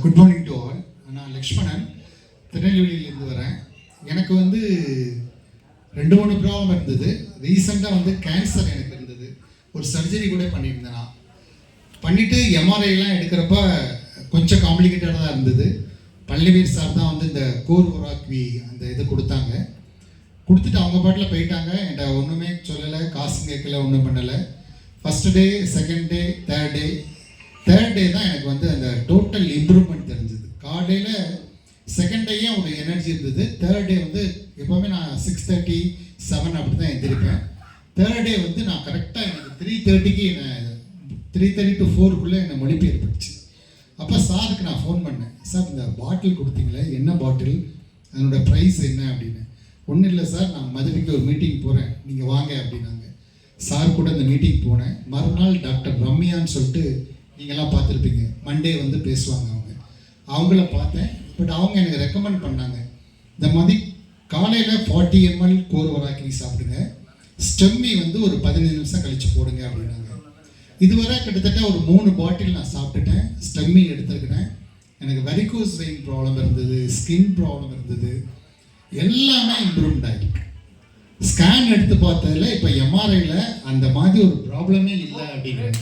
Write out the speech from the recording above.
Good morning to all. நான் லக்ஷ்மணன், திருநெல்வேலியிலேருந்து வரேன். எனக்கு வந்து 2-3 ப்ராப்ளம் இருந்தது. ரீசெண்டாக வந்து கேன்சர் எனக்கு இருந்தது. ஒரு சர்ஜரி கூட பண்ணியிருந்தேன். நான் பண்ணிவிட்டு எம்ஆர்ஐலாம் எடுக்கிறப்ப கொஞ்சம் காம்ப்ளிகேட்டடாக தான் இருந்தது. பழனிவேல் சார் தான் வந்து இந்த கோர் ஒராக்வி அந்த இதை கொடுத்தாங்க. கொடுத்துட்டு அவங்க பாட்டில் போயிட்டாங்க. என்கிட்ட ஒன்றுமே சொல்லலை, காசு கேட்கல, ஒன்றும் பண்ணலை. First day, second day, third day தான் எனக்கு வந்து அந்த டோட்டல் இம்ப்ரூவ்மெண்ட் தெரிஞ்சது. காலையில் செகண்ட் டேயும் ஒரு எனர்ஜி இருந்தது. தேர்ட் டே வந்து எப்போவுமே நான் 6:30, 7 அப்படி தான் எழுந்திருப்பேன். தேர்ட் டே வந்து நான் கரெக்டாக எனக்கு 3:30க்கு என்னை 3:30 to 4க்குள்ளே என்னை மொழிப்பு ஏற்பட்டுச்சு. அப்போ சாருக்கு நான் ஃபோன் பண்ணேன். சார், இந்த பாட்டில் கொடுத்தீங்களே, என்ன பாட்டில், அதனோட ப்ரைஸ் என்ன அப்படின்னு. ஒன்றும் இல்லை சார், நான் மதுரைக்கு ஒரு மீட்டிங் போகிறேன், நீங்கள் வாங்க அப்படின்னாங்க. சார் கூட அந்த மீட்டிங் போனேன். மறுநாள் டாக்டர் ரம்யான்னு சொல்லிட்டு நீங்கள்லாம் பார்த்துருப்பீங்க, மண்டே வந்து பேசுவாங்க. அவங்கள பார்த்தேன். பட் அவங்க எனக்கு ரெக்கமெண்ட் பண்ணாங்க, இந்த மாதிரி காலையில் 40 ml கோர் ஒராக்வி சாப்பிடுங்க, ஸ்டெம்மி வந்து ஒரு 15 நிமிஷம் கழித்து போடுங்க அப்படின்னாங்க. இதுவரை கிட்டத்தட்ட ஒரு 3 பாட்டில் நான் சாப்பிட்டுட்டேன். ஸ்டெம்மி எடுத்துருக்கிறேன். எனக்கு வெரிகோஸ் வெயின் ப்ராப்ளம் இருந்தது, ஸ்கின் ப்ராப்ளம் இருந்தது, எல்லாமே இம்ப்ரூவ்ட் ஆகிருக்கு. ஸ்கேன் எடுத்து பார்த்ததில் இப்போ எம்ஆர்ஐயில் அந்த மாதிரி ஒரு ப்ராப்ளமே இல்லை அப்படிங்கிறாங்க.